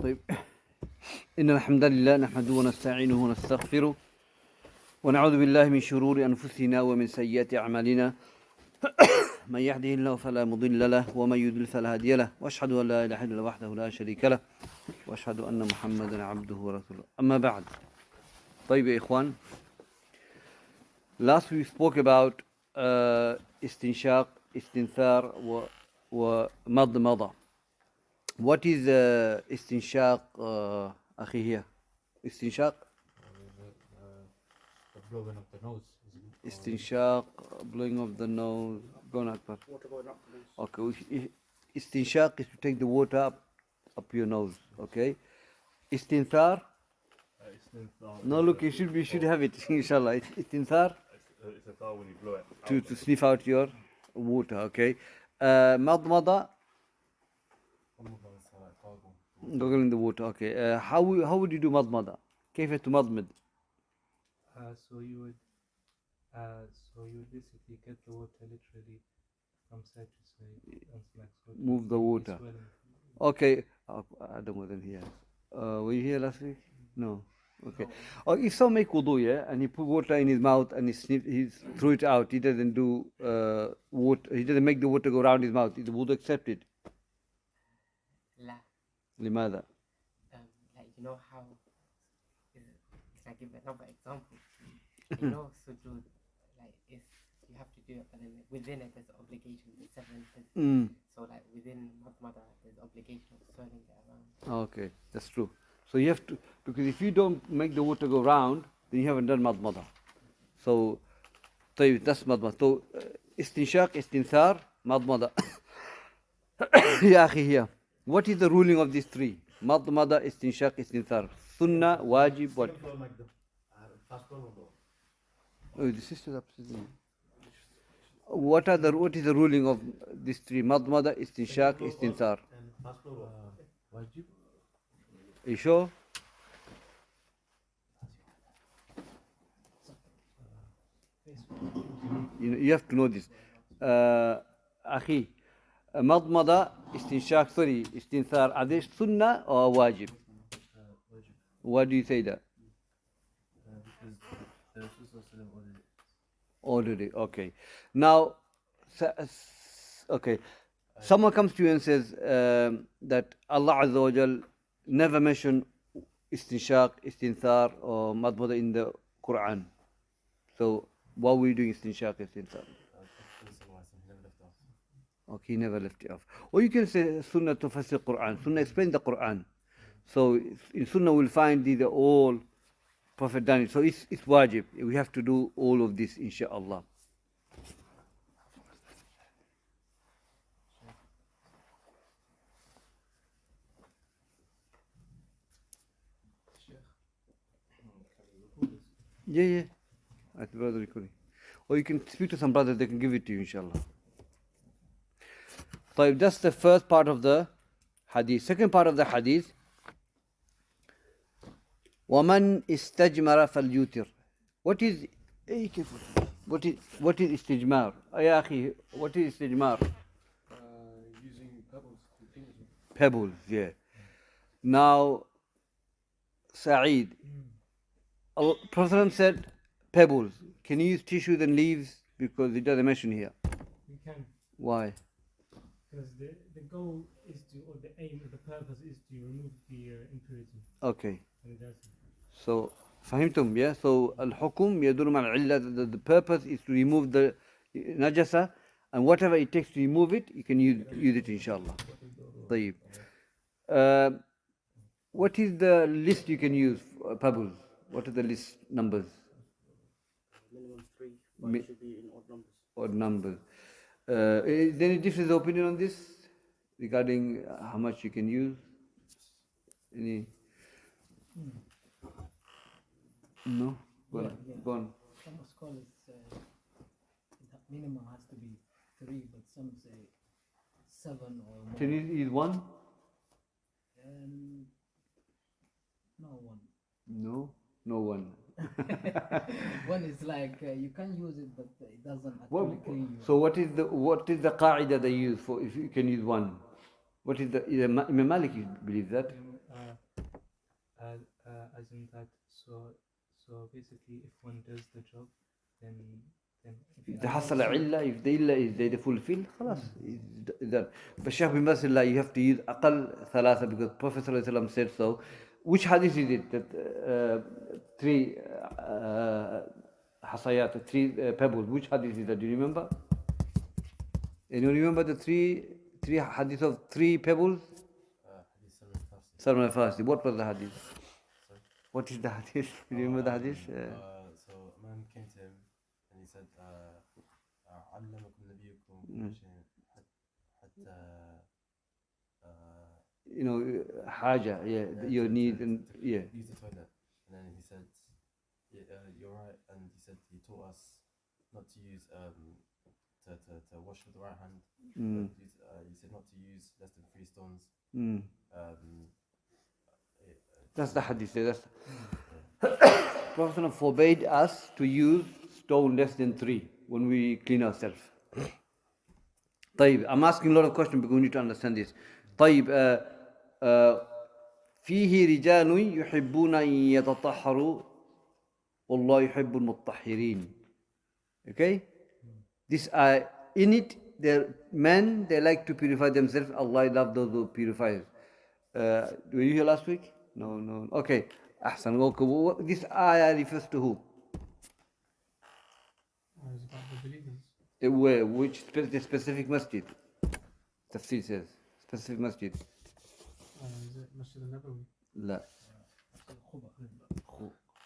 طيب إن الحمد لله نحمده ونستعينه ونستغفره ونعوذ بالله من شرور أنفسنا ومن سيئات أعمالنا من يهده الله فلا مضل له ومن يضلل فلا هادي له وأشهد أن لا إله إلا الله وحده لا شريك له وأشهد أن محمدا عبده ورسوله أما بعد. طيب يا إخوان, last we spoke about istinshaq, istinthar ومضمضة. What is istinshaq, أخي here? Istinshaq? The blowing of the nose. Istinshaq, blowing of the nose. Go on, Akbar. Water going up the nose. Okay. Istinshaq is to take the water up your nose. Okay. Istinthar. No, look, you should have it, inshallah. Istinthar. It's a thar when you blow it. To sniff out your water. Okay. Madmada. Goggle in the water. Okay. How would you do madmada? كيف تمضمض? So you would basically get the water literally from side to side and like Move the water. Okay. Adam wasn't here. Were you here last week? No. Okay. Or if someone make wudu, yeah, and he put water in his mouth and he threw it out, he doesn't do water. He doesn't make the water go around his mouth. Is the wudu accepted? لا. لماذا? Like you know how if I give another example, you know sujood, like if you have to do it, but then within it there's obligation, the seven. So like within madmada there's obligation of swirling it around. Okay, that's true. So you have to, because if you don't make the water go round, then you haven't done madmada. So that's madmada. So istinshaq, istinthar, madmada. Ya akhi here. What is the ruling of these three? Madmada, istinshaq, istinthar. Sunnah, wajib, what? Oh, the sisters upstairs. What is the ruling of these three? Madmada, istinshaq, istinthar. wajib. Are you sure? You have to know this. Akhi, madmada, istinshaq, istinthar, are they sunnah or wajib? Why do you say that? Already, okay. Now, okay. Someone comes to you and says that Allah Azza wa Jal never mentioned istinshaq, istinthar or madmada in the Quran. So, why were you doing istinshaq, istinthar? Okay, he never left it off. Or you can say Sunnah to Fasir Quran. Sunnah explain the Quran. So, in Sunnah we'll find the all Prophet done it. So, it's wajib. We have to do all of this, inshaAllah. Yeah. At the brother recording. Or you can speak to some brothers, they can give it to you, inshallah. So that's the first part of the hadith. Second part of the hadith. وَمَنْ إِسْتَجْمَرَ فَلْيُوتِرْ. What is istijmar? Ya akhi, what is istijmar? Using pebbles. Pebbles, yeah. Now, Sa'id, Prophet said pebbles. Can you use tissues and leaves? Because it doesn't mention here. You can, Why? because the goal is to, or the aim, or the purpose is to remove the impurity. Okay. And that's So, فهمتم, yeah? So, al-hukum يدور مع العلة. The purpose is to remove the najasa, and whatever it takes to remove it, you can use it, inshallah. طيب. What is the list you can use for pebbles? What are the list numbers? Minimum 3, but it should be in odd numbers. Odd numbers. Is there any difference of opinion on this regarding how much you can use? Any? No? Go on. Some scholars say that minimum has to be 3, but some say 7 or more. Can you use one? No one. No one. One is like you can use it, but it doesn't actually clean you. So what is the qaida they use for if you can use one? What is the Imam Malik believes that? as in that, so basically, if one does the job, then إذا حصل علة, if the إلا is they fulfill, خلاص. That. فالشيخ بيمثل لا, you have to use أقل ثلاثة because Prophet صلى الله عليه وسلم said so. Which hadith is it that three حصيات, three pebbles? Which hadith is that? Do you remember? Anyone remember the three hadith of three pebbles? Hadith Salman Salman al-Farsi. al-Farsi. What was the hadith? What is the hadith? Do you remember the hadith? So a man came to him and he said, علمكم نبيكم شيء حتى You know, haja, yeah, your need, and yeah. use the toilet. And then he said, you're right. And he said he taught us not to use to wash with the right hand. He said not to use less than 3 stones. That's the hadith. That's Prophet forbade us to use stone less than 3 when we clean ourselves. طيب, I'm asking a lot of questions because we need to understand this. طيب, فيه رجال يحبون أن يتطهروا والله يحب المطهرين. Okay? This in it, the men, they like to purify themselves. Allah loves those who purify. Were you here last week? No. Okay. Ahsan. Okay. This ayah refers to who? It's about the believers. Where? Which specific masjid? Tafsir says. Specific masjid. Is it Masjid al-Nabawi? لا.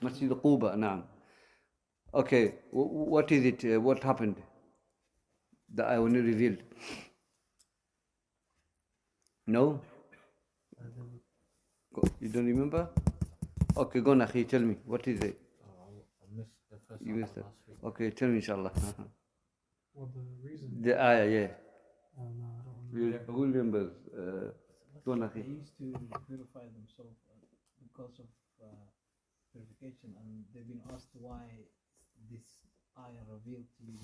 Masjid Quba, نعم. Okay. What is it? What happened? The ayah when revealed. No? You don't remember? Okay, go on, Akhi, tell me. What is it? I missed the first You one missed it. last week. Okay, tell me, inshallah. What the reason? The ayah, yeah. No, I don't remember. Who remembers? Go on, They Akhi. used to purify themselves because of purification, and they've been asked why this ayah revealed to you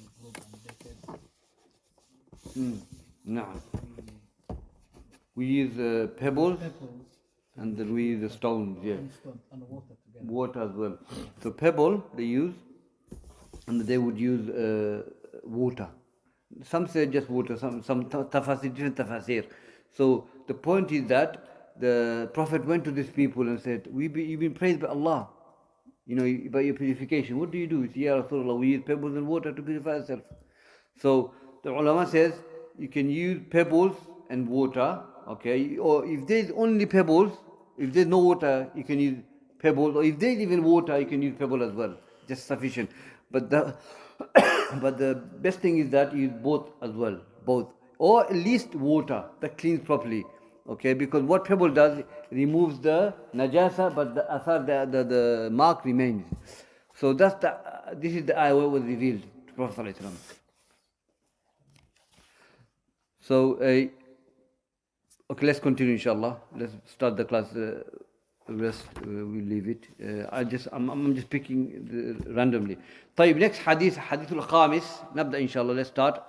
the group, and they said نعم. We use pebbles pebbles and then we use the stones, yeah. and stone and water together. Water as well. So pebble they use, and they would use water. Some say just water, some tafasir, different tafasir. So the point is that the Prophet went to these people and said, you've been praised by Allah, you know, by your purification. What do? He said, Ya Rasulullah, we use pebbles and water to purify ourselves. So the ulama says you can use pebbles and water, okay, or if there's only pebbles, if there's no water, you can use pebbles, or if there's even water, you can use pebble as well, just sufficient. But the but the best thing is that you use both as well, both, or at least water that cleans properly, okay, because what pebble does, it removes the najasa, but the athar, the mark remains. So that's this is the ayah what was revealed to Prophet ﷺ. So, okay, let's continue, inshallah. Let's start the class. Rest, we'll leave it. I'm just picking randomly. طيب, next hadith, حديث الخامس. نبدأ إن شاء الله. Let's start.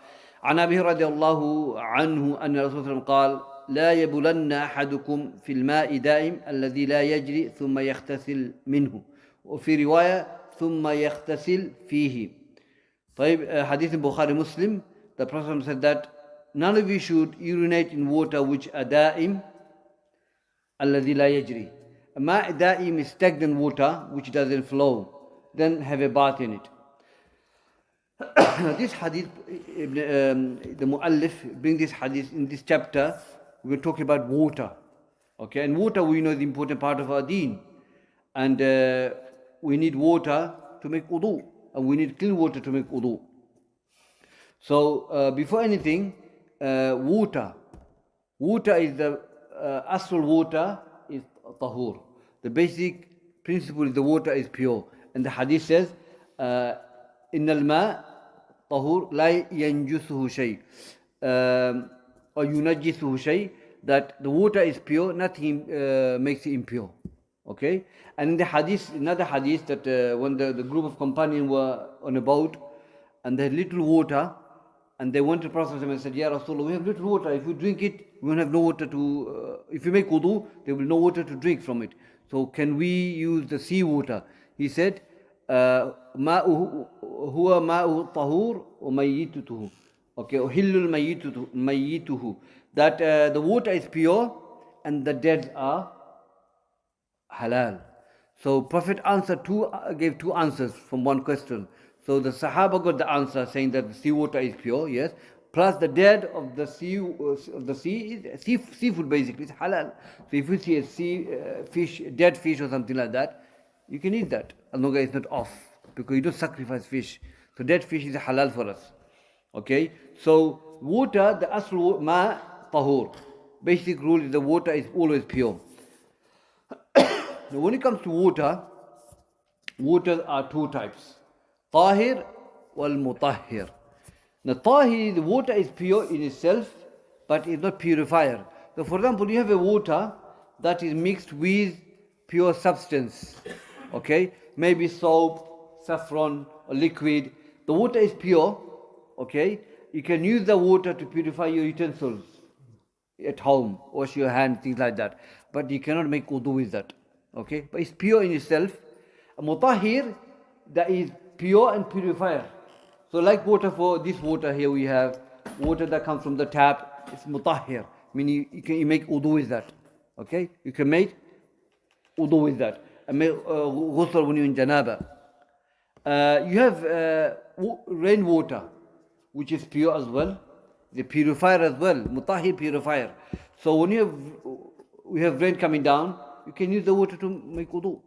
عن أبي رضي الله عنه أن الرسول صلى الله عليه وسلم قال: لا يبولن أحدكم في الماء دائم الذي لا يجري ثم يغتسل منه. وفي رواية ثم يغتسل فيه. طيب, حديث Bukhari Muslim. The Prophet said that none of you should urinate in water which are da'im, الذي لا يجري. Ma da'im is stagnant water which doesn't flow. Then have a bath in it. This hadith, the muallif bring this hadith in this chapter. We're talking about water, okay? And water, we know, is the important part of our deen, and we need water to make wudu, and we need clean water to make wudu. So before anything, water is the asl water is tahur. The basic principle is the water is pure, and the hadith says, "Inna al-ma tahur la yanjusuhu shay, or yunajjisuhu shay." That the water is pure, nothing makes it impure. Okay, and in the hadith, another hadith, that when the group of companions were on a boat and they had little water, and they went to Prophet and said, Ya Rasulullah, we have little water. If we drink it, we won't have no water to, if we make wudu, there will be no water to drink from it. So can we use the sea water? He said, ماؤه هو ماؤه طهور وميتته. Okay, أحل ميته. That the water is pure and the dead are halal. So Prophet gave two answers from one question. So the Sahaba got the answer saying that the seawater is pure, yes. Plus the dead of the sea is seafood basically, it's halal. So if you see a fish, dead fish or something like that, you can eat that. As long as it's not off, because you don't sacrifice fish. So dead fish is halal for us. Okay. So water, the aslu ma tahur. Basic rule is the water is always pure. Now when it comes to water, waters are two types. Tahir wal mutahhir. Now tahir, the water is pure in itself, but it's not purifier. So for example, you have a water that is mixed with pure substance. Okay? Maybe soap, saffron, or liquid. The water is pure. Okay? You can use the water to purify your utensils at home, wash your hands, things like that. But you cannot make wudu with that. Okay? But it's pure in itself. A mutahhir, that is pure and purifier. So like water, for this water here we have water that comes from the tap, it's mutahhir, meaning you can make wudu with that. Okay? You can make wudu with that. And make ghusl when you're in janaba. You have rainwater, which is pure as well. The purifier as well, mutahhir purifier. So when we have rain coming down, you can use the water to make wudu.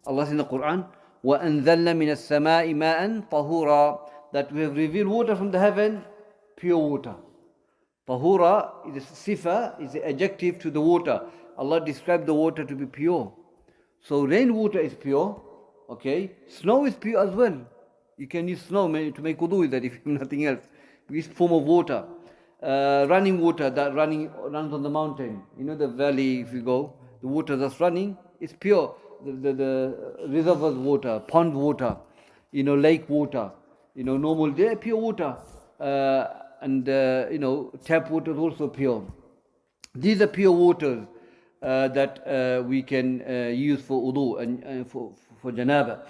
Allah says in the Quran, وَأَنزَلْنَا مِنَ السَّمَاءِ مَاءً طَهُورًا, that we have revealed water from the heaven, pure water. Tahura is a sifa, is an adjective to the water. Allah described the water to be pure. So rainwater is pure, okay? Snow is pure as well. You can use snow to make wudu with that if you have nothing else. This form of water. Running water that runs on the mountain. You know the valley, if you go, the water that's running is pure. The reservoirs water, pond water, lake water, normal, they're pure water. And tap water is also pure. These are pure waters that we can use for wudu and for janaba.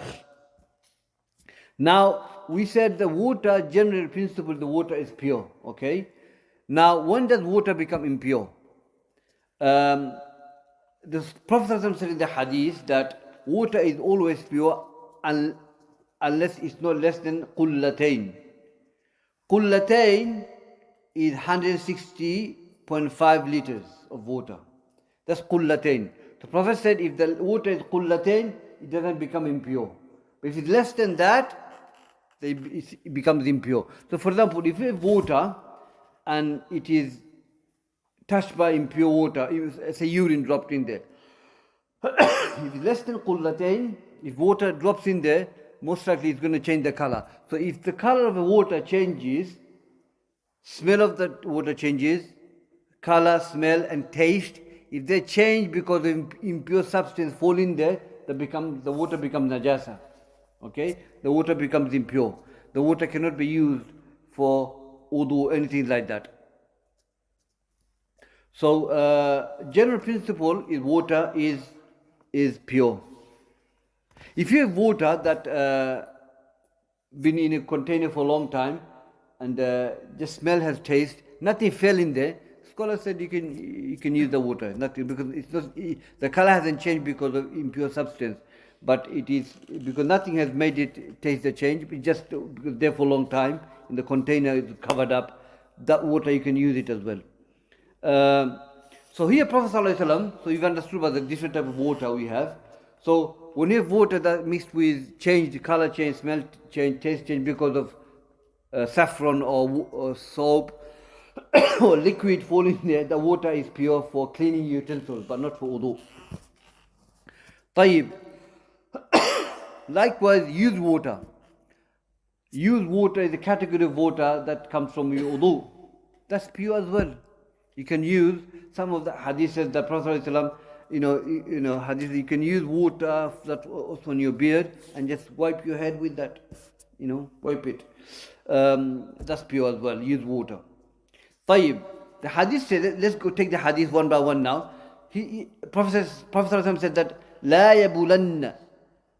Now, we said the water, general principle, the water is pure, okay? Now, when does water become impure? The Prophet said in the Hadith that water is always pure unless it's not less than qullatain. Qullatain is 160.5 liters of water. That's qullatain. The Prophet said if the water is qullatain, it doesn't become impure. But if it's less than that, it becomes impure. So for example, if you have water and it is touched by impure water, say urine dropped in there. If it's less than qullatain, if water drops in there, most likely it's going to change the color. So if the color of the water changes, smell of the water changes, color, smell and taste, if they change because of impure substance fall in there, the water becomes najasa. Okay? The water becomes impure. The water cannot be used for wudu, anything like that. So, general principle is water is pure. If you have water that been in a container for a long time and the smell has taste, nothing fell in there, scholar said you can use the water, nothing, because it's not, the color hasn't changed because of impure substance, but it is because nothing has made it taste the change. It's just because there for a long time in the container is covered up. That water you can use it as well. So here Prophet ﷺ, so you've understood about the different type of water we have. So when you have water that mixed with change, color change, smell change, taste change because of saffron or soap or liquid falling there, the water is pure for cleaning utensils, but not for wudu. Tayyib. Likewise, used water. Used water is a category of water that comes from your wudu. That's pure as well. You can use some of the hadiths that Prophet ﷺ, hadith, you can use water that was on your beard and just wipe your head with that, wipe it. that's pure as well. Use water. طيب, the hadith says, let's go take the hadith one by one now. Prophet said that لا يبولن,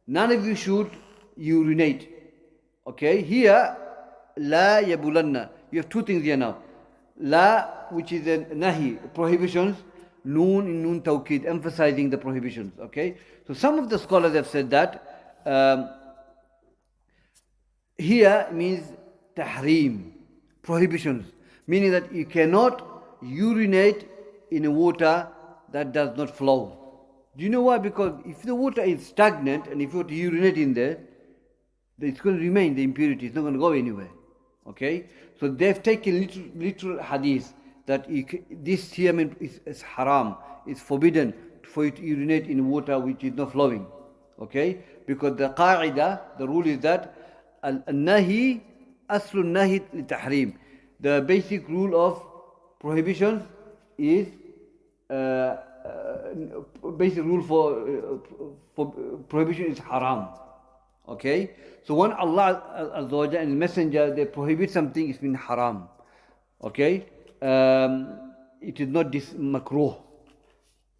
none of you should urinate. Okay, here لا يبولن, you have two things here now. La, which is a nahi, prohibitions. Noon in noon tawqid, emphasizing the prohibitions. Okay, so some of the scholars have said that here means tahrim, prohibitions, meaning that you cannot urinate in a water that does not flow. Do you know why? Because if the water is stagnant and if you were to urinate in there, it's going to remain the impurity, it's not going to go anywhere. Okay, so they've taken literal hadith that this here is haram, it's forbidden for you to urinate in water which is not flowing. Okay, because the qaida, the rule is that al-nahi aslu nahi li-tahrim. The basic rule of prohibitions is basic rule for prohibition is haram. Okay, so when Allah Azza wa Jalla and His Messenger they prohibit something, it's been haram. Okay, it is not this makruh,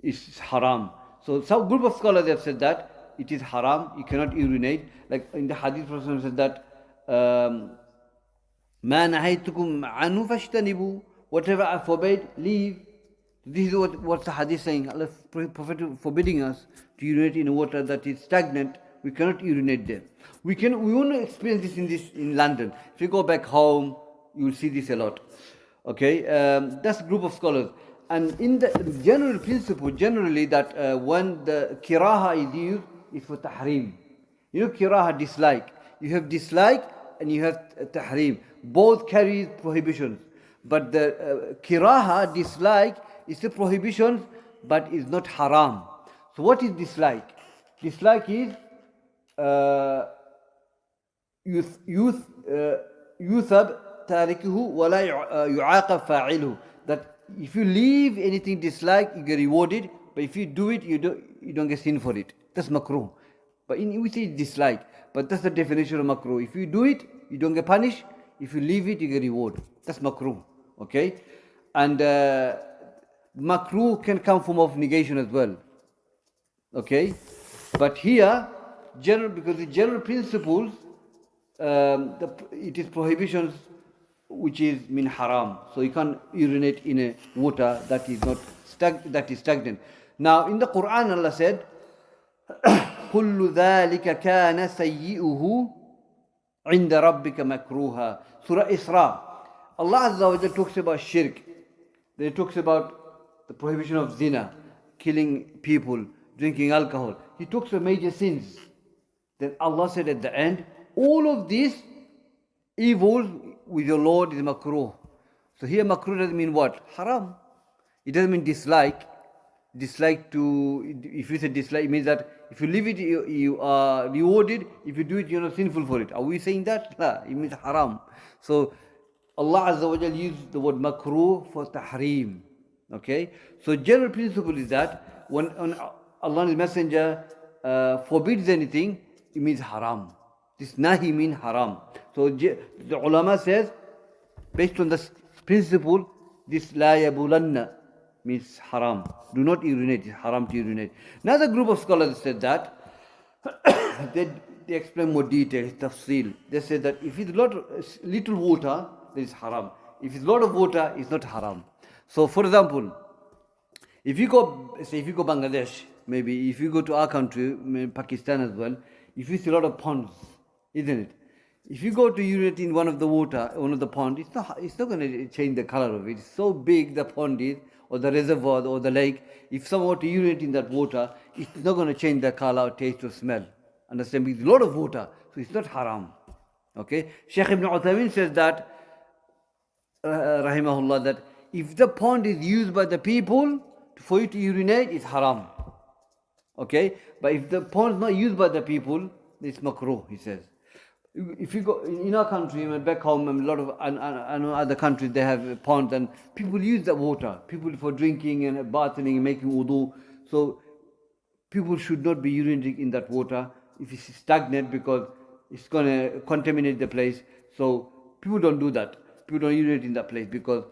it's haram. So some group of scholars have said that it is haram, you cannot urinate. Like in the hadith, Prophet said that مَا نَهَيْتُكُمْ عَنُّ فَاشْتَنِبُوا, whatever I forbade, leave. This is what's the hadith saying. Allah Prophet forbidding us to urinate in water that is stagnant. We cannot urinate there. We want to experience this in London. If you go back home, you will see this a lot. Okay, that's a group of scholars. And in the general principle, generally that when the kiraha is used, it's for tahrim. You know, kiraha, dislike. You have dislike and you have tahrim. Both carry prohibitions. But the kiraha, dislike, is a prohibition, but is not haram. So what is dislike? Dislike is يُثَبْ تَارِكُهُ وَلَا يُعَاقَبْ فَاعِلُهُ. That if you leave anything disliked, you get rewarded. But if you do it, you don't get sin for it. That's makruh. But we say dislike. But that's the definition of makruh. If you do it, you don't get punished. If you leave it, you get reward. That's makruh. Okay? And makruh can come from of negation as well. Okay? But here, because the general principles, it is prohibitions which is min haram. So you can't urinate in a water that is not stagnant. Now in the Quran Allah said, كُلُّ ذَلِكَ كَانَ سَيِّئُهُ عِنْدَ رَبِّكَ مَكْرُوهًا. Surah Isra. Allah Azza wa Jalla talks about shirk. Then He talks about the prohibition of zina, killing people, drinking alcohol. He talks about major sins. Then Allah said at the end, all of these evils with your Lord is makruh. So here makruh doesn't mean what? Haram. It doesn't mean dislike. Dislike to, if you say dislike, it means that if you leave it, you are rewarded. If you do it, you're not sinful for it. Are we saying that? No, it means haram. So Allah Azza wa Jalla used the word makruh for tahrim. Okay? So general principle is that when Allah and His Messenger forbids anything, it means haram. This nahi means haram. So the ulama says, based on this principle, this la yabulanna means haram. Do not urinate, it's haram to urinate. Another group of scholars said that, they explain more details, tafsil. They said that if it's little water, then it's haram. If it's a lot of water, it's not haram. So for example, if you go Bangladesh, maybe if you go to our country, maybe Pakistan as well, if you see a lot of ponds, isn't it? If you go to urinate in one of the pond, it's not going to change the color of it. It's so big the pond is, or the reservoir, or the lake. If someone were to urinate in that water, it's not going to change the color, taste, or smell. Understand? It's a lot of water, so it's not haram. Okay? Shaykh Ibn Uthaymeen says that, rahimahullah, that if the pond is used by the people for you to urinate, it's haram. Okay? But if the pond is not used by the people, it's makruh, he says. If you go in our country, back home, a lot of I know other countries, they have ponds and people use the water. People for drinking and bathing and making wudu. So people should not be urinating in that water if it's stagnant, because it's going to contaminate the place. So People don't do that. People don't urinate in that place because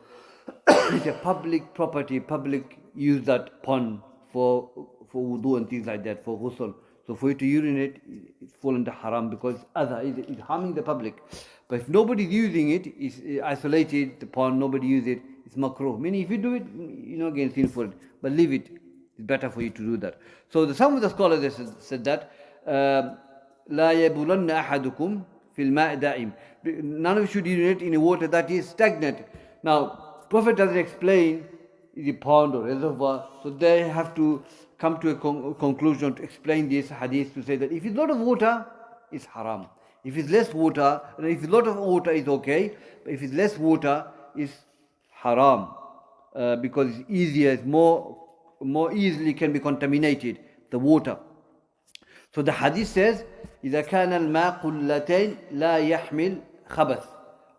it's a public property. Public use that pond for wudu and things like that, for ghusl. So for you to urinate, it's fall into haram because it's harming the public. But if nobody's using it, it's isolated, the pond, nobody uses it, it's makruh. Meaning if you do it, you're not getting sinful. But leave it. It's better for you to do that. So some of the scholars said that لا يبولن أحدكم في الماء دائم. None of you should urinate in a water that is stagnant. Now, Prophet doesn't explain the pond or reservoir, so they have to come to a conclusion to explain this hadith to say that if it's a lot of water, it's haram. If it's less water, and if it's a lot of water, it's okay. But if it's less water, it's haram because it's easier, it's more easily can be contaminated, the water. So the hadith says, إذا كان الماء قلتين لا يحمل خبث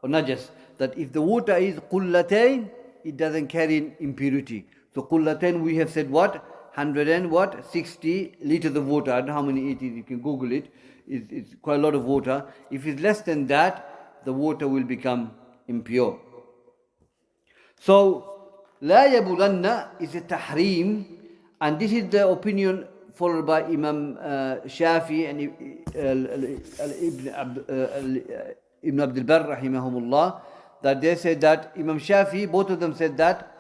or najas. That if the water is قلتين, it doesn't carry impurity. So قلتين we have said what? 160 liters of water. I don't know how many it is, you can Google it. It's quite a lot of water. If it's less than that, the water will become impure. So, لا يبولن is a tahrim, and this is the opinion followed by Imam Shafi and Ibn Abdul Barr rahimahumullah, that they said that Imam Shafi, both of them said that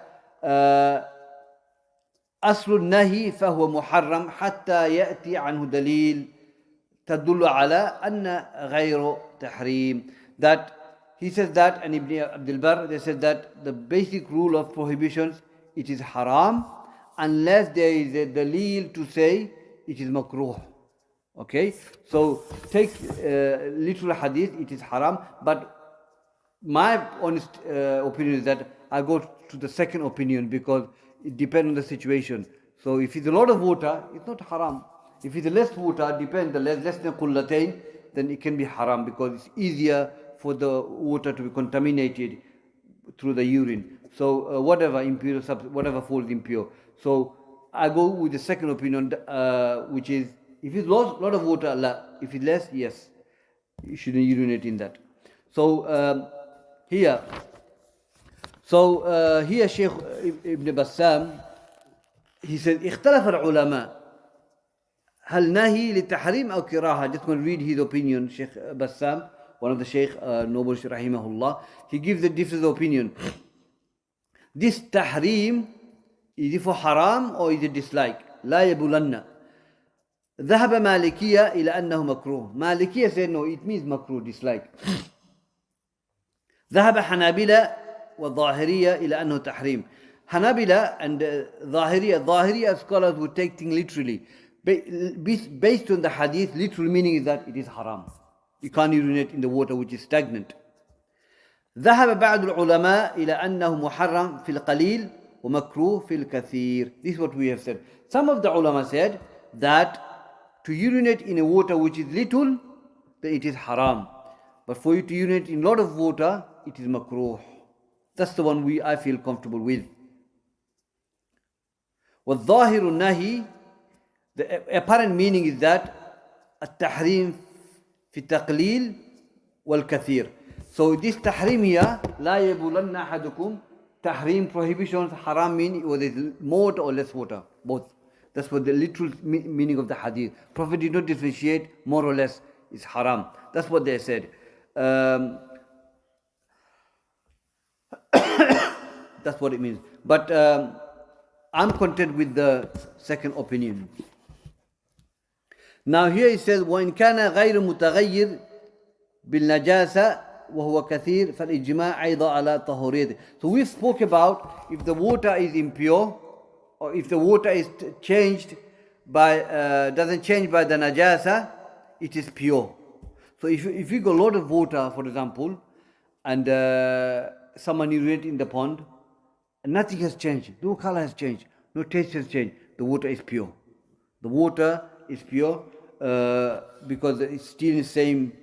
أصل النهي فهو محرم حتى يأتي عنه دليل تدل على أن غير تحريم. That he says that, and Ibn Abdul Barr, they said that the basic rule of prohibitions, it is haram unless there is a dalil to say it is makruh. Okay, so take literal hadith, it is haram, but my honest opinion is that I go to the second opinion because it depends on the situation. So if it's a lot of water, it's not haram. If it's less water, depends, less than qullatayn, then it can be haram because it's easier for the water to be contaminated through the urine. So whatever impure, whatever falls impure. So I go with the second opinion, which is if it's lot of water, la. If it's less, yes, you shouldn't urinate in that. So here Shaykh Ibn Bassam, he said اختلف العلماء هل نهي للتحريم أو كراهة. Just going to read his opinion. Shaykh Bassam, one of the Shaykh Noble rahimahullah, he gives the different opinion. This tahrim, is it for haram or is it dislike? لا يبولن. ذهب مالكية إلى أنه مكروه. مالكية said no, it means makruh, dislike. ذهب حنابلة والظاهرية إلى أنه تحريم. Hanabila and Zahiriya scholars would take things literally. Based on the hadith, literal meaning is that it is haram. You can't urinate in the water which is stagnant. ذهب بعض العلماء إلى أنه محرم في القليل ومكروه في الكثير. This is what we have said. Some of the ulama said that to urinate in a water which is little, then it is haram. But for you to urinate in a lot of water, it is makruh. That's the one I feel comfortable with. والظاهر النهي, the apparent meaning is that التحريم في التقليل والكثير. So this tahrim here, لا يبولن أحدكم, tahrim, prohibitions, haram mean whether it's more or less water, both. That's what the literal meaning of the hadith. Prophet did not differentiate more or less, it's haram. That's what they said. That's what it means. But I'm content with the second opinion. Now here it says, وإن كان غير متغير بالنجاسة وهو كثير فالإجماع أيضا على طهوريته. So we spoke about if the water is impure or if the water is changed by doesn't change by the najasa, it is pure. So if you got a lot of water, for example, and someone urinated in the pond, and nothing has changed, no color has changed, no taste has changed, the water is pure. The water is pure because it's still in the same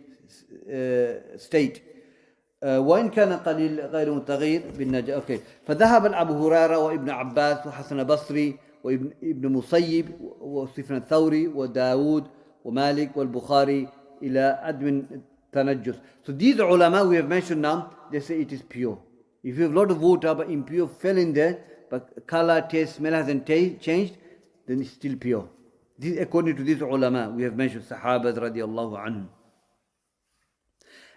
state. وإن كان قليل غير متغير بالنجاسة. Okay. فذهب أبو هريرة وابن عباس وحسن بصري وابن مصيب وسفيان الثوري وداود ومالك والبخاري إلى عدم tanajjus. So these ulama we have mentioned now, they say it is pure. If you have a lot of water but impure fell in there, but color, taste, smell hasn't changed, then it's still pure. This according to these ulama we have mentioned, Sahabas radiallahu anhum.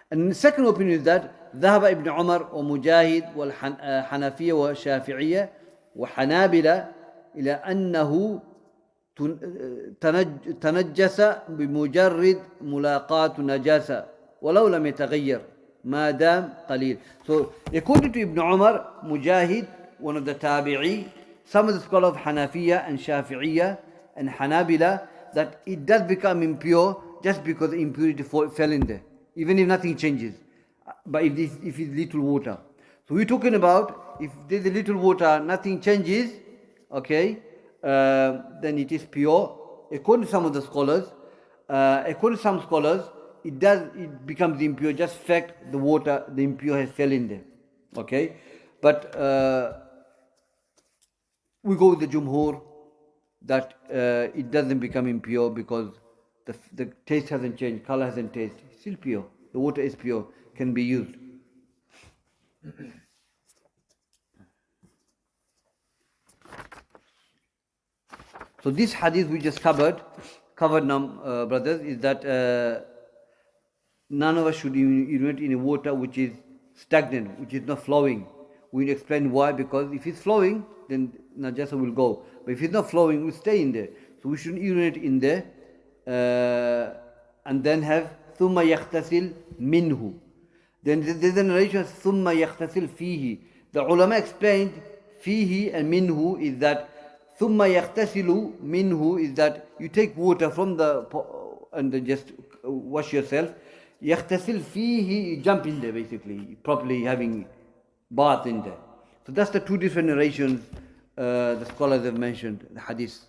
And the second opinion is that ذهب ابن عمر ومجاهد والحنفية والشافعية وحنابلة إلى أنه تنجس بمجرد ملاقاة نجاسة ولو لم يتغير ما دام قليل. So according to Ibn Umar, Mujahid, one of the tabi'i, some of the scholars of Hanafiya and Shafi'iyya and Hanabila, that it does become impure just because the impurity fell in there, even if nothing changes. But if it's little water. So we're talking about if there's a little water, nothing changes, okay, then it is pure. According to some of the scholars, according to some scholars, it becomes impure, just fact the water, the impure has fell in there. Okay? But we go with the Jumhur that it doesn't become impure because the taste hasn't changed, color hasn't changed. It's still pure. The water is pure, can be used. So this hadith we just covered now, brothers, is that none of us should urinate in a water which is stagnant, which is not flowing. We'll explain why, because if it's flowing, then najasa will go. But if it's not flowing, it will stay in there. So we shouldn't urinate in there and then have ثُمَّ يَغْتَسِلْ مِنْهُ. Then there's a narration ثُمَّ يَغْتَسِلْ فِيهِ. The ulama explained فِيهِ and minhu is that ثُمَّ يَغْتَسِلُ minhu is that you take water from the and then just wash yourself. يَغْتَسِلْ فِيهِ, you jump in there basically, properly having bath in there. So that's the two different narrations the scholars have mentioned, the hadith.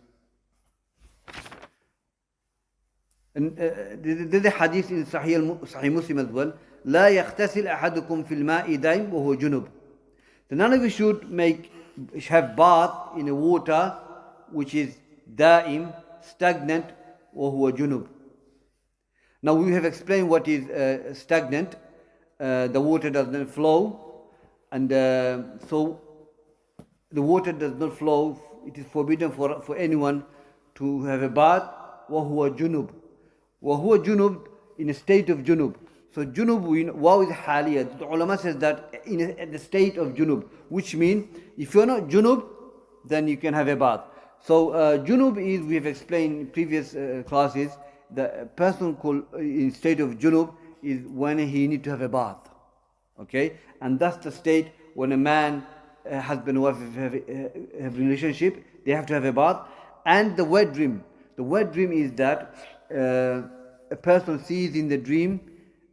And there's a hadith in Sahih Muslim as well. لا يغتسل أحدكم في الماء دائم وهو جنوب. So none of you should have bath in a water which is daim, stagnant, وهو junub. Now we have explained what is stagnant. The water does not flow, and so the water does not flow. It is forbidden for anyone to have a bath. وهو junub. وهو junub, in a state of junub. So junub, waw is haliyah. The ulama says that in the state of junub, which means if you're not junub, then you can have a bath. So junub is, we have explained in previous classes, the person in state of junub is when he needs to have a bath. Okay? And that's the state when a man, husband and wife have relationship, they have to have a bath. And the wet dream. The wet dream is that a person sees in the dream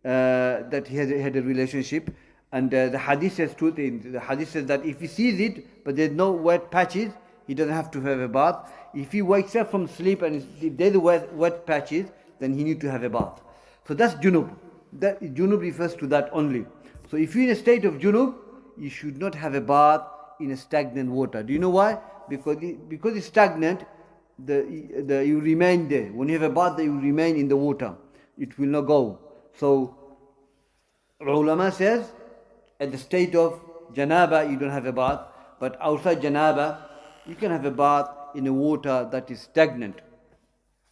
that he had a relationship, and the hadith says two things. The hadith says that if he sees it but there's no wet patches, he doesn't have to have a bath. If he wakes up from sleep and if there's wet patches, then he needs to have a bath. So that's junub. That junub refers to that only. So if you're in a state of junub, you should not have a bath in a stagnant water. Do you know why? Because it's stagnant, you remain there. When you have a bath, you remain in the water. It will not go. So ulama says at the state of janaba you don't have a bath, but outside janaba you can have a bath in a water that is stagnant.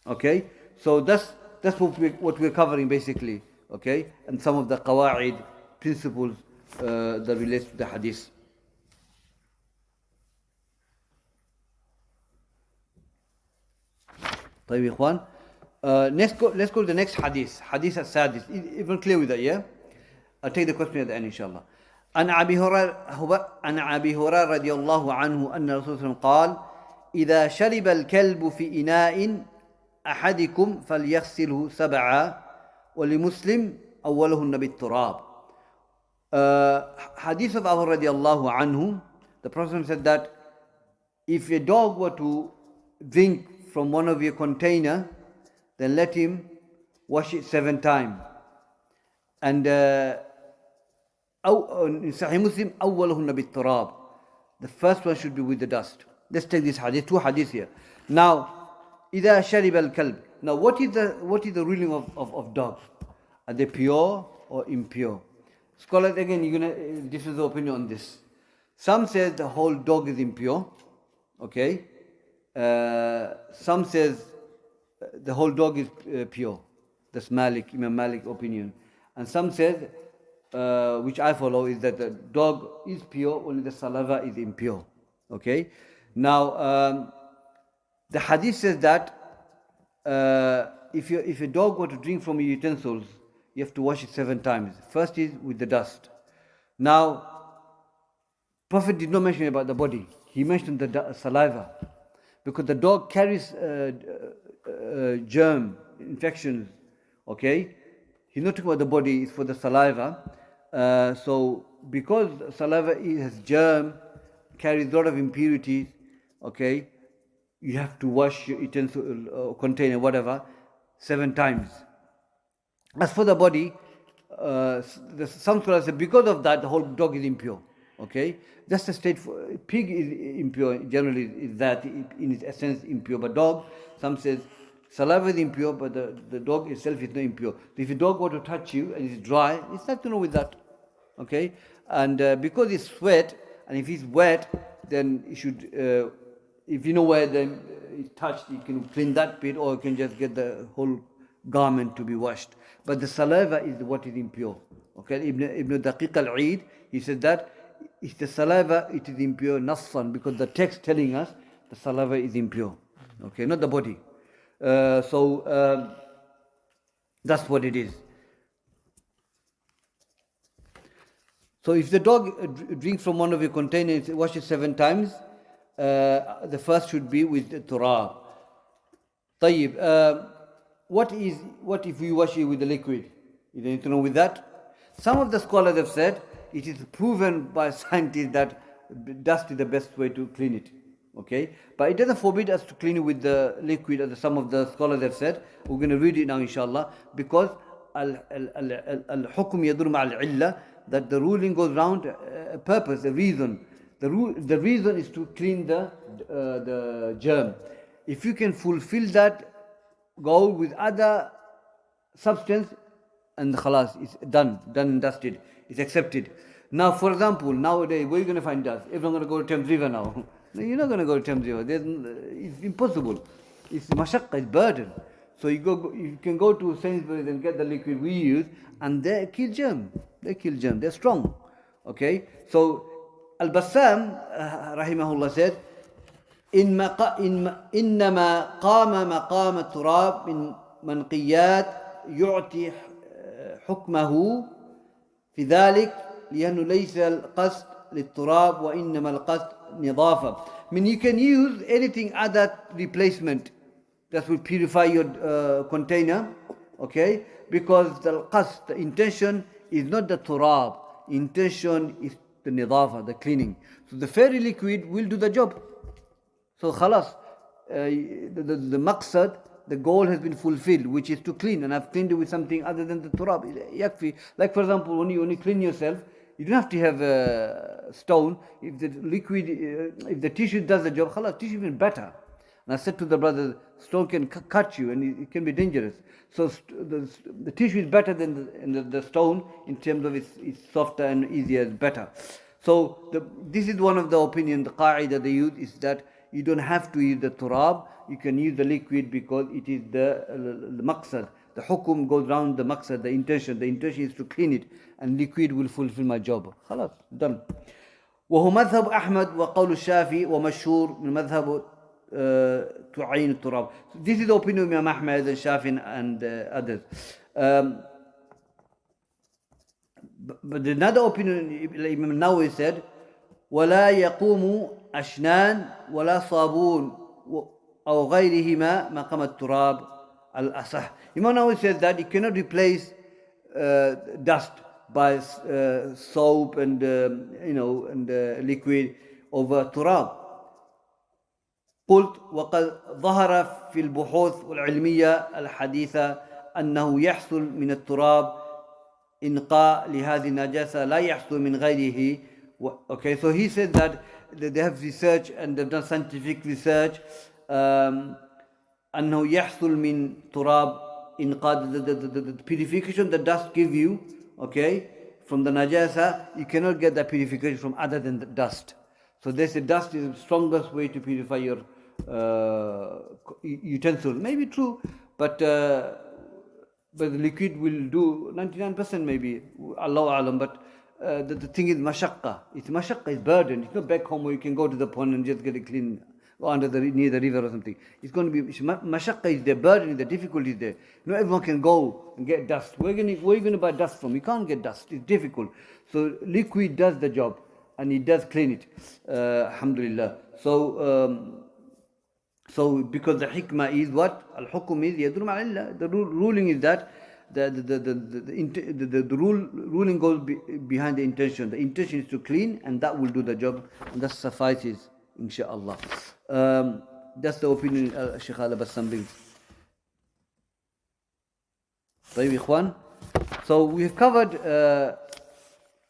Okay, so that's what we're covering basically. Okay, and some of the qawaid principles that relates to the hadith. طيب إخوان, let's go to the next hadith. Hadith al-sadis. Everyone clear with that, yeah? I'll take the question at the end, inshallah. عن أبي هريرة رضي الله عنه أن رسول الله قال: إذا شرب الكلب في إناء أحدكم فليغسله 7 ولمسلم أولهن بالتراب. Hadith of Abu radiallahu anhu, the Prophet said that if a dog were to drink from one of your container, then let him wash it 7 times. And in Sahih Muslim, أولهن بالتراب. The first one should be with the dust. Let's take this hadith, 2 hadiths here. Now, إذا شرب الكلب. Now, what is the ruling of dog? Are they pure or impure? Scholars, again, you're gonna differ the opinion on this. Some say the whole dog is impure, okay? Some says the whole dog is pure. That's Imam Malik opinion. And some says, which I follow, is that the dog is pure, only the saliva is impure, okay? Now, the hadith says that if a dog were to drink from your utensils, you have to wash it 7 times. First is with the dust. Now, Prophet did not mention about the body. He mentioned the saliva. Because the dog carries germ, infections, okay? He's not talking about the body, it's for the saliva. So, because saliva has germ, carries a lot of impurities, okay? You have to wash your utensil, container, whatever, 7 times. As for the body, some scholars say because of that, the whole dog is impure. Okay, just a state for pig is impure. Generally, is that in its essence impure. But dog, some says saliva is impure, but the dog itself is not impure. So if a dog were to touch you and it's dry, it's nothing to do with that. Okay, and because it's sweat, and if it's wet, then you should. If you know where then it's touched, you can clean that bit, or you can just get the whole garment to be washed. But the saliva is what is impure. Okay, Ibn Daqiq al-Eid, he said that if the saliva, it is impure nassan, because the text telling us the saliva is impure. Okay, not the body. So that's what it is. So if the dog drinks from one of your containers, wash it 7 times. The first should be with the turab. طيب, what if we wash it with the liquid? You don't need to know with that. Some of the scholars have said it is proven by scientists that dust is the best way to clean it. Okay, but it doesn't forbid us to clean it with the liquid, as some of the scholars have said. We're going to read it now, inshallah, because al-hukm yadur ma'al-illa, that the ruling goes round a purpose, a reason. The reason is to clean the germ. If you can fulfill that goal with other substance, and khalas, it's done and dusted, it's accepted. Now, for example, nowadays, where are you going to find dust? Everyone's going to go to Thames River now. No, you're not going to go to Thames River. It's impossible. It's mashaqqa, it's burden. So you can go to Sainsbury's and get the liquid we use, and they kill germ. They're strong. Okay? So, Al-Bassam, rahimahullah, said, إنما قام مقام التراب من منقيات يعطي حكمه في ذلك لأنه ليس القصد للتراب وإنما القصد نظافة. I mean, you can use anything other replacement that will purify your container, okay? Because the intention is not the turab, intention is the nidafa, the cleaning. So the fairy liquid will do the job. So khalas, the maqsad, the goal has been fulfilled, which is to clean, and I've cleaned it with something other than the turab. Yakfi. Like for example, when you clean yourself, you don't have to have a stone. If the liquid, if the tissue does the job, khalas, tissue is even better. And I said to the brothers, stone can cut you and it can be dangerous. So the tissue is better than the stone in terms of it's softer and easier, it's better. So this is one of the opinion, the qa'idah they use is that you don't have to use the turab, you can use the liquid because it is the maqsad. The hukum goes round the maqsad, the intention. The intention is to clean it, and liquid will fulfill my job. خلاص, done. وهو مذهب أحمد وقول الشافعي ومشهور من مذهب تعين التراب. This is the opinion of Imam Ahmad and Shafi and others. But another opinion, Imam Nawawi said, ولا يقوم أشنان ولا صابون أو غيرهما مقام التراب الأصح. Imam Nawawi says that you cannot replace dust by soap and liquid over turab. قلت وقد ظهر في البحوث العلمية الحديثة أنه يحصل من التراب إنقاء لهذه النجاسة لا يحصل من غيره. Okay, so he said that they have research and they've done scientific research أنه يحصل من تراب inqad, the purification the dust give you, okay, from the najasa, you cannot get that purification from other than the dust. So they say dust is the strongest way to purify your utensil. Maybe true, but the liquid will do 99% maybe, Allahu alam. But the thing is mashaqqa. It's mashaqqa, it's burden. It's not back home where you can go to the pond and just get it clean, go near the river or something. It's going to be mashaqqa is there, burden is there, difficulty is there. Not everyone can go and get dust. Where are you going to buy dust from? You can't get dust. It's difficult. So liquid does the job and it does clean it. Alhamdulillah. So because the hikmah is what? Al-hukm is yadrum ala. The ruling is that the ruling goes behind the intention. The intention is to clean, and that will do the job, and that suffices, inshaAllah. That's the opinion Shaykh Al-Bassam brings. طيب إخوان. So we have covered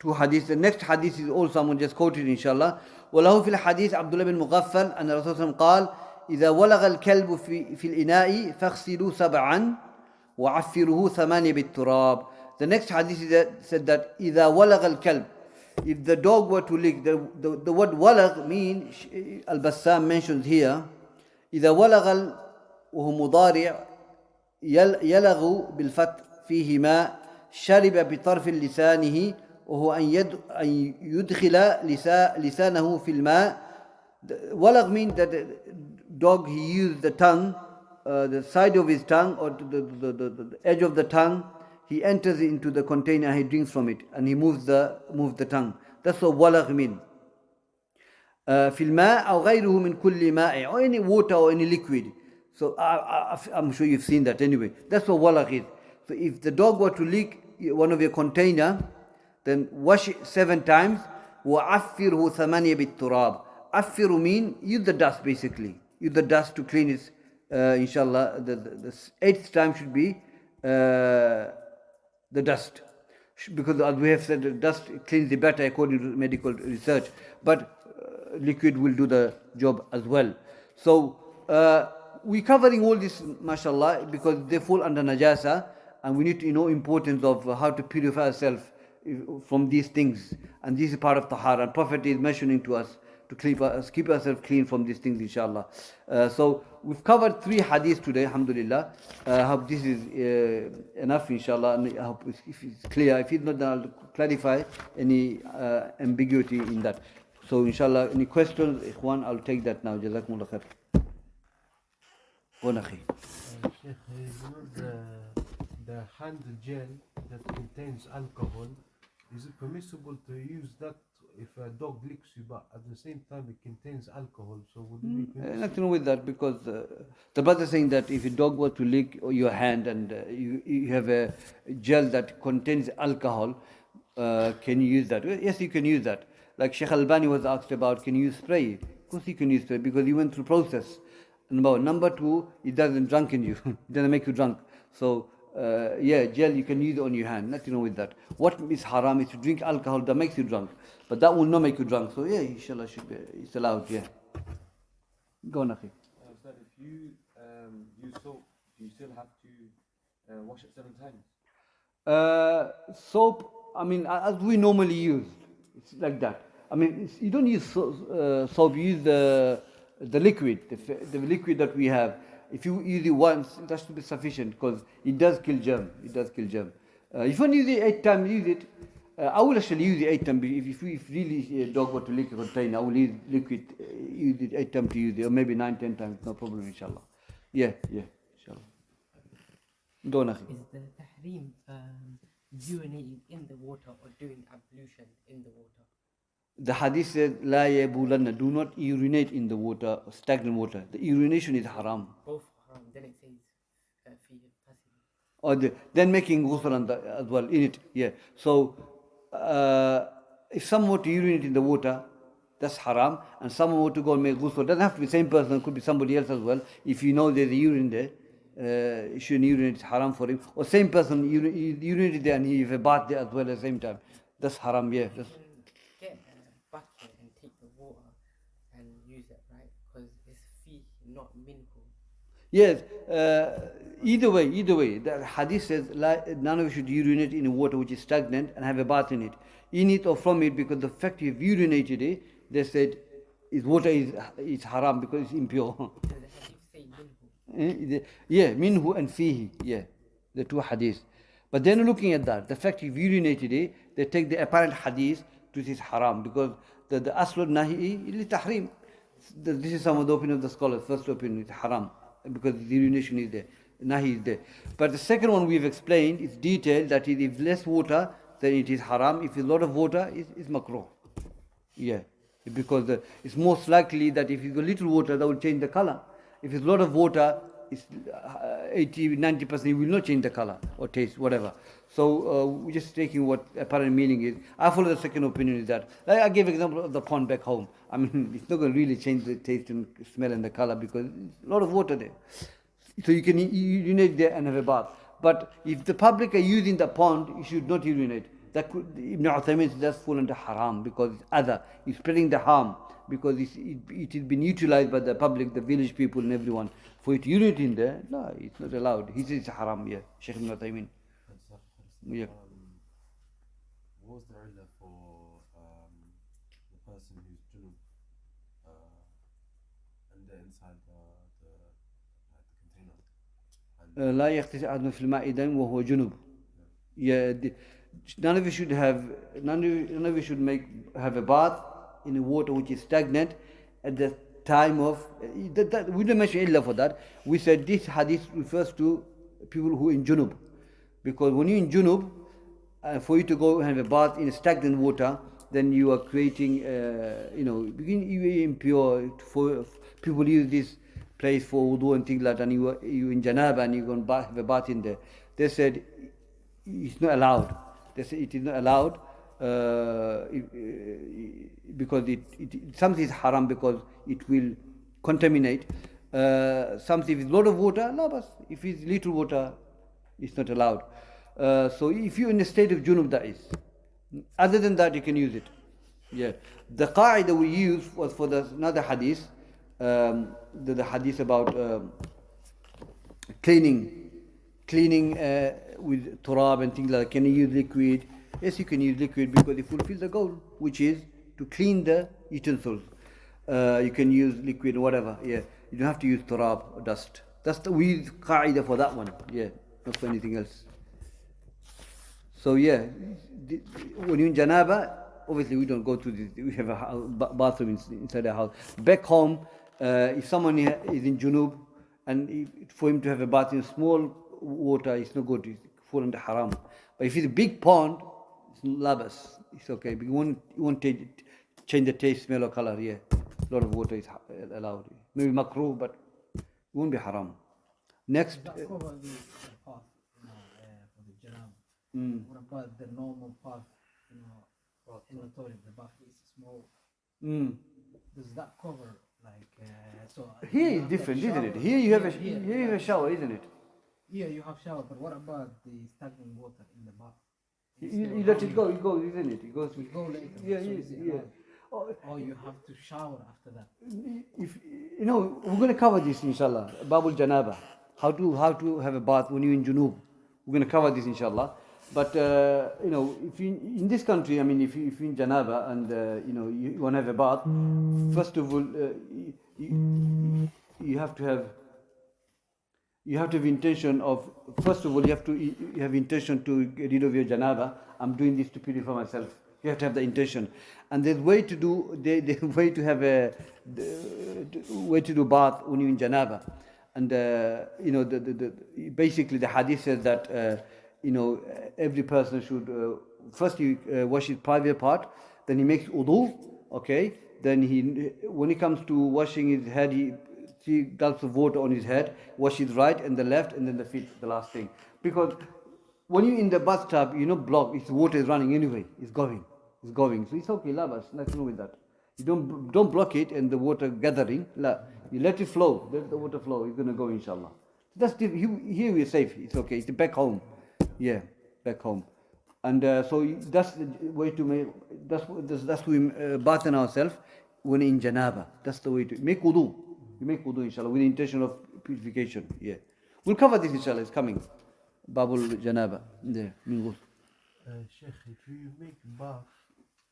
2 hadiths. The next hadith is also someone just quoted, inshallah. وله في الحديث عبد الله بن مغفل أن الرسول صلى الله عليه وسلم قال إذا ولغ الكلب في الإناء فاغسلوا 7 وعفروه 8 بالتراب. The next hadith said that إذا ولغ الكلب, if the dog were to lick, the word walagh means, Al-Bassam mentions here, إذا ولغ وهو مضارع يلغ بالفتح فيه ماء شرب بطرف لسانه وهو أن يدخل لسانه في الماء. Walagh means that the dog, he used the tongue, the side of his tongue or the edge of the tongue, he enters into the container, he drinks from it, and he moves the tongue. That's what walagh means. في الماء أو غيره من كل ماء, or any water or any liquid. So I'm sure you've seen that anyway. That's what walagh is. So if the dog were to lick one of your container, then wash it 7 times. وعفره 8 بالتراب. Affiru mean use the dust, basically. Use the dust to clean it. Inshallah, the 8th time should be the dust. Because as we have said, the dust cleans the better according to medical research. But liquid will do the job as well. So we're covering all this, mashallah, because they fall under najasa, and we need to know importance of how to purify ourselves from these things. And this is part of tahara. And Prophet is mentioning to us to keep ourselves clean from these things, inshallah. So we've covered 3 hadiths today, alhamdulillah. I hope this is enough, inshallah. And I hope if it's clear. If it's not, then I'll clarify any ambiguity in that. So inshallah, any questions, ikhwan, I'll take that now. Jazakumullah khair. Sheikh, the hand gel that contains alcohol, is it permissible to use that if a dog licks you, but at the same time it contains alcohol? So would it be permissible? Nothing with that, because the brother is saying that if a dog were to lick your hand and you have a gel that contains alcohol, can you use that? Yes, you can use that. Like Sheikh Albani was asked about, can you use spray? Of course you can use spray, because you went through process. Number 2, it doesn't drunken you. It doesn't make you drunk. So gel you can use on your hand. Nothing wrong with that. What is haram is to drink alcohol that makes you drunk, but that will not make you drunk. So inshallah, it's allowed. Go on, akhi. Ustad, if you use soap, do you still have to wash it 7 times? Soap, I mean, as we normally use, it's like that. I mean, you don't use soap. You use the liquid, the liquid that we have. If you use it once, that should be sufficient, because it does kill germ. If you want to use it 8 times, use it. I will actually use it 8 times. If really a dog were to lick a container, I will use liquid, use it 8 times to use it, or maybe 9, 10 times, no problem, inshallah. Inshallah. Go on, akhi. Is the tahrim urinating in the water or doing ablution in the water? The hadith said, La yabulanna, do not urinate in the water, stagnant water. The urination is haram. Both haram. Then it says, fihi qasib. Or then making ghusl as well in it. So, if someone were to urinate in the water, that's haram. And someone were to go and make ghusl, doesn't have to be the same person, it could be somebody else as well. If you know there's a urine there, you shouldn't urinate, it's haram for him. Or same person urinated there and he have a bath there as well at the same time. That's haram, That's, get a bucket and take the water and use it, right? Because it's fi, not minhu. yes, Either way, the hadith says none of you should urinate in water which is stagnant and have a bath in it or from it, because the fact you've urinated it, they said water is haram because it's impure. The hadith say minhu. Yeah, minhu and fihi, yeah, the two hadiths. But they're not looking at that. The fact you've urinated it, they take the apparent hadith to this haram, because the asl nahi is tahrim. This is some of the opinion of the scholars. First opinion is haram, because the urination is there, nahi is there. But the second one we've explained is detailed, that if less water, then it is haram. If it's a lot of water, it's makruh. Yeah, because it's most likely that if you got little water, that will change the color. If it's a lot of water, it's 80-90%, it will not change the color or taste, whatever. So we're just taking what apparent meaning is. I follow the second opinion is that. Like I gave example of the pond back home. I mean, it's not going to really change the taste and smell and the color, because there's a lot of water there. So you can urinate there and have a bath. But if the public are using the pond, you should not urinate. That could, Ibn Uthaymin says that's fall under haram, because it's other. It's spreading the harm, because it has been utilized by the public, the village people and everyone. For it to urinate in there, no, it's not allowed. He says it's haram, yeah. Shaykh Ibn Uthaymin. Yeah. What was the illa for the person who's junub and they're inside the container? لا يغتسل أحد في الماء إذن وهو جنوب. Yeah, none of you should have a bath in the water which is stagnant at the time of we didn't mention illa for that. We said this hadith refers to people who are in junub, because when you're in junub, for you to go and have a bath in stagnant water, then you are creating you impure. For people use this place for wudu and things like that, and you in janaba and you go and have a bath in there. They said it's not allowed. They said it is not allowed because something is haram, because it will contaminate. Something with a lot of water, no, but if it's little water, it's not allowed. So if you're in a state of junub, that is. Other than that, you can use it. Yeah. The qaida we used was for another hadith, the hadith about cleaning with turab and things like that. Can you use liquid? Yes, you can use liquid, because it fulfills the goal, which is to clean the utensils. You can use liquid or whatever. Yeah, you don't have to use turab or dust. That's we use qaida for that one. Yeah, not for anything else. So yeah, when you're in janaba, obviously we don't go to this. We have a bathroom inside the house. Back home, if someone is in junub, and for him to have a bath in small water, it's not good. It's fall under haram. But if it's a big pond, it's labas. It's okay. But you won't change the taste, smell, or color. Yeah, a lot of water is allowed. Maybe makruh, but it won't be haram. Next. That cover the path, for the janab. What about the normal path, in the toilet? The bath is small. Does that cover so? Here is different, isn't it? Here you have a shower, isn't it? Yeah, you have shower, but what about the stagnant water in the bath? You let it go, isn't it? It goes. We go later. Yeah, so is it yeah. allowed? Or you have to shower after that. If we're going to cover this inshallah. Babul Janaba, how to have a bath when you're in junub. We're going to cover this inshallah. But if you in this country, I mean, if you're in janaba and you want to have a bath, first of all, you have to have intention of. First of all, you have intention to get rid of your janaba. I'm doing this to purify myself. You have to have the intention, and there's way to do. There's way to have way to do bath when you're in janaba, and basically the hadith says that. Every person should first wash his private part, then he makes wudu, okay? Then when he comes to washing his head, he 3 gulps of water on his head, wash his right and the left, and then the feet, the last thing. Because when you're in the bathtub, you're not blocked, the water is running anyway, it's going. So it's okay, labas, nothing wrong with that. You don't block it and the water gathering, you let it flow, let the water flow, it's going to go inshallah. Here we're safe, it's okay, it's back home. Yeah, back home, and so that's the way to make. That's we bath in ourselves when in janaba. That's the way to make wudu. You make wudu inshallah with the intention of purification. Yeah, We'll cover this inshallah, it's coming. Babul Janaba. There, min ghusl. Sheikh, if you make bath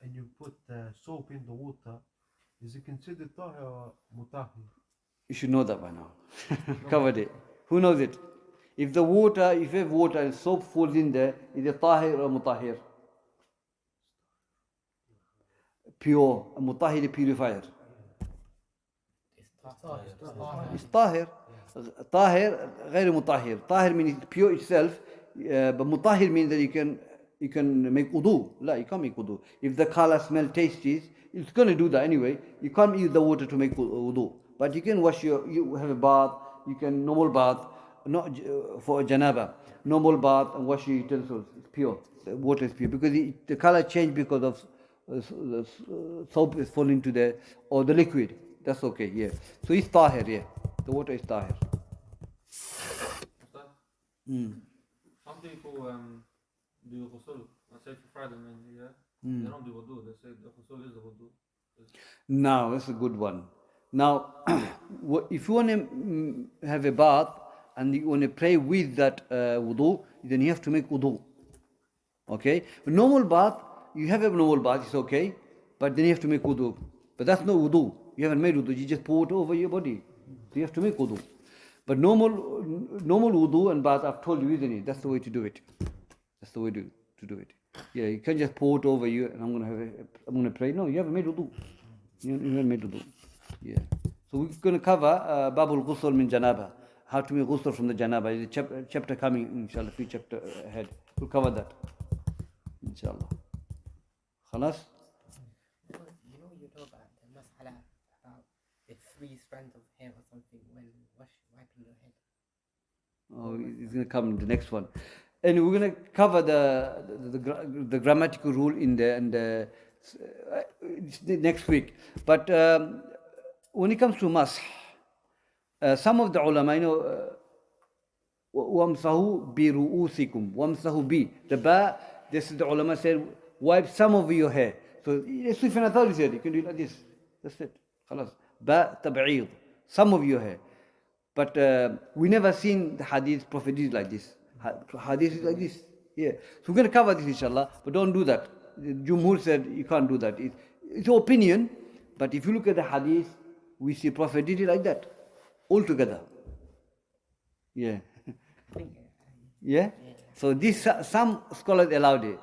and you put soap in the water, is it considered tahir or mutahhir? You should know that by now. Covered it. Who knows it? If the water, if you have water and soap falls in there, is it tahir or mutahhir? Pure. A mutahhir is purifier. It's tahir. Tahir, غير مطهر. Tahir means pure itself, but mutahhir means that you can make wudu. La, you can't make wudu. If the color, smell, taste is, it's going to do that anyway. You can't use the water to make wudu. But you can wash you have a bath, you can normal bath, not for a janaba, normal bath and wash your utensils. It's pure. The water is pure because the color changed because of the soap is falling to the, or the liquid. That's okay, yeah. So it's tahir, yeah. The water is tahir. Some people do ghusl. I say for Friday, they don't do wudu. They say the ghusl is the wudu. Now, that's a good one. Now, if you want to have a bath and you want to pray with that wudu, then you have to make wudu. Okay? A normal bath, you have a normal bath, it's okay, but then you have to make wudu. But that's no wudu. You haven't made wudu, you just pour it over your body. So you have to make wudu. But normal wudu and bath, I've told you, isn't it? That's the way to do it. That's the way to do it. Yeah, you can't just pour it over you and I'm going to pray. No, you haven't made wudu. You haven't made wudu. Yeah. So we're going to cover Babul Ghusl min Janaba. How to make ghusl from the Janaba. There's a chapter coming, inshallah, few chapter ahead. We'll cover that. Inshallah. Khalas? You know about the mas'ala about the 3 strands of hair or something when wiping your head. Oh, it's going to come in the next one. And we're going to cover the grammatical rule in the next week. But when it comes to masah, some of the ulama, وَامْسَهُ بِرُؤُوسِكُمْ وَامْسَهُ بِ. The ba, this is the ulama said, wipe some of your hair. So, Sufyan al-Thawri said, you can do it like this. That's it. Khalas. Ba tab'id. Some of your hair. But we never seen the hadith, Prophet did like this. Hadith is like this. Yeah. So we're going to cover this inshallah, but don't do that. Jumhur said you can't do that. It's your opinion, but if you look at the hadith, we see Prophet did it like that. Altogether. Yeah. Yeah? So this, some scholars allowed it.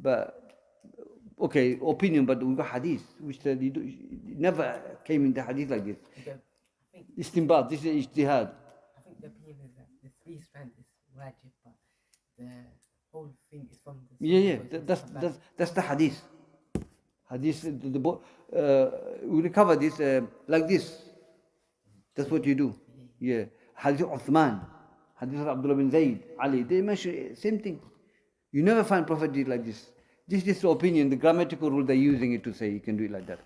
But, okay, opinion, but we got hadith, which said it never came in the hadith like this. Istinbat, this is ijtihad. I think the opinion is that the 3 strands is wajib, but the whole thing is from the... Yeah, that's the hadith. Hadith, we cover this like this. That's what you do. Yeah. Hadith Uthman, Hadith of Abdullah bin Zayd, Ali, they mention same thing. You never find Prophet did like this. This is the opinion, the grammatical rule they're using it to say you can do it like that.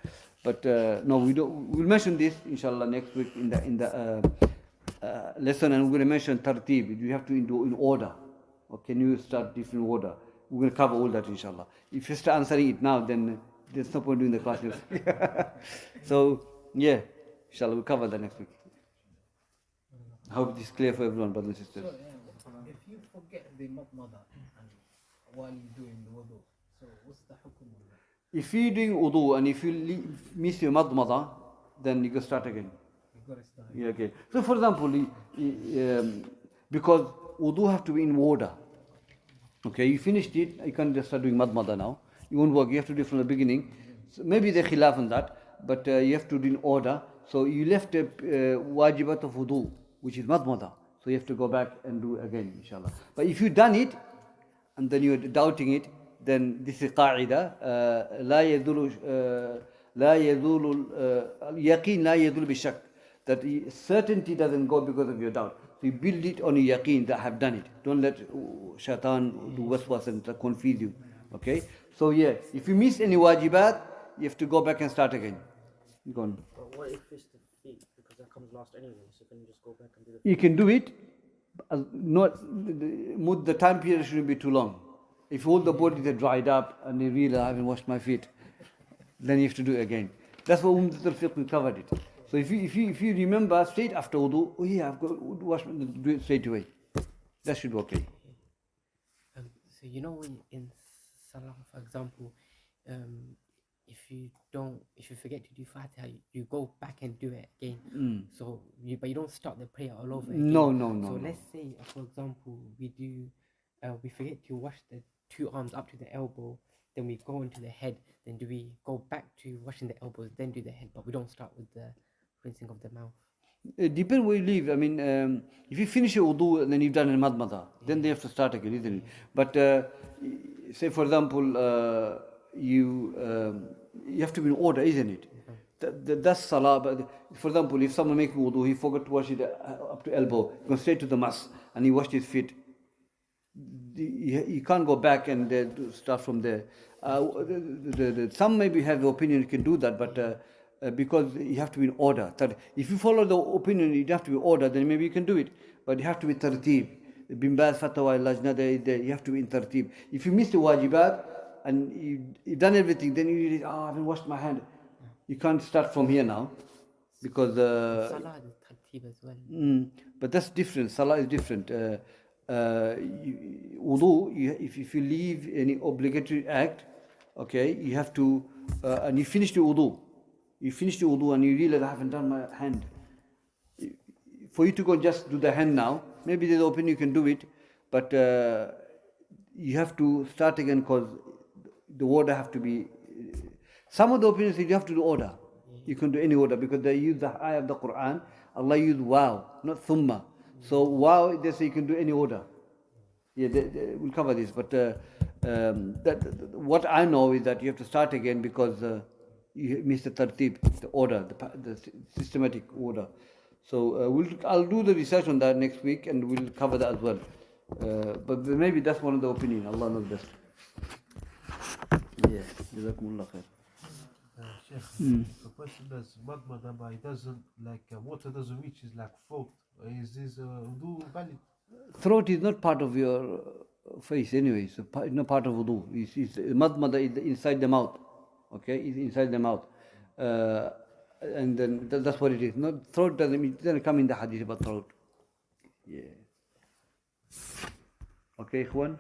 But no, we don't. We'll mention this inshallah next week in the lesson, and we're going to mention tartib. You have to do in order, or can you start different order? We're going to cover all that inshallah. If you start answering it now, then there's no point doing the classes. So yeah, inshallah we'll cover that next week. I hope this is clear for everyone, brothers and sisters. So, if you forget the mother while you're doing the wudu, so what's the hukum of that? If you're doing wudu and if you miss your madmada, then you can start again. You gotta start. Yeah, okay. So for example, because wudu have to be in order. Okay, you finished it, you can't just start doing madmada now. You won't work, you have to do it from the beginning. So maybe they khilaf on that, but you have to do in order. So you left a wajibat of wudu, which is madmada. So you have to go back and do again, inshallah. But if you've done it, and then you're doubting it, then this is qa'ida, yaqeen la yadul bishak, that certainty doesn't go because of your doubt. So you build it on your yaqeen that I have done it. Don't let shaitan do waswas and confuse you. Okay? So yeah, if you miss any wajibat, you have to go back and start again. Go on. But what if it's the feet? Because that comes last anyway, so can you just go back and do the You can do it, not the time period shouldn't be too long. If all the bodies are dried up and you realize I haven't washed my feet, then you have to do it again. That's what Umdatul Fiqh we covered it. So if you remember straight after wudu, oh yeah, I've got to wash, do it straight away. That should be okay. So you know when in Salah, for example, if you forget to do Fatiha, you go back and do it again. So but you don't start the prayer all over again. No. So let's say, for example, we forget to wash the two arms up to the elbow, then we go into the head. Then do we go back to washing the elbows, then do the head, but we don't start with the rinsing of the mouth? It depends where you live. I mean, if you finish your wudu and then you've done a madmada, then they have to start again, isn't it? But say, for example, you have to be in order, isn't it? That's salah. But for example, if someone makes wudu, he forgot to wash it up to elbow, he goes straight to the mas and he washed his feet. You can't go back and start from there. Some maybe have the opinion you can do that, but because you have to be in order. If you follow the opinion, you have to be in order, then maybe you can do it. But you have to be tartib. Bin Baz Fatwa Lajna, you have to be in tartib. If you miss the wajibat and you've done everything, then you I haven't washed my hand. You can't start from here now, because Salah is tartib as well. But that's different. Salah is different. Wudu, if you leave any obligatory act, okay, you have to, and you finish the wudu. You finish the wudu and you realize I haven't done my hand. For you to go just do the hand now, maybe there's an opinion you can do it, but you have to start again because the order have to be. Some of the opinions say you have to do order. You can do any order because they use the ayah of the Quran. Allah used wow, not thumma. So wow, they say you can do any order. Yeah, we'll cover this. But what I know is that you have to start again because you missed the tartib, the order, the systematic order. So I'll do the research on that next week and we'll cover that as well. But maybe that's one of the opinion. Allah knows best. Yeah, Jazakumullah khair. Sheikh, the person does madmada, but he doesn't water doesn't reach his throat. Is this wudu valid? Throat is not part of your face anyway. It's not part of wudu. Madmada is inside the mouth. Okay, it's inside the mouth. And then that's what it is. Not throat doesn't come in the hadith about throat. Yeah. Okay, Ikhwan?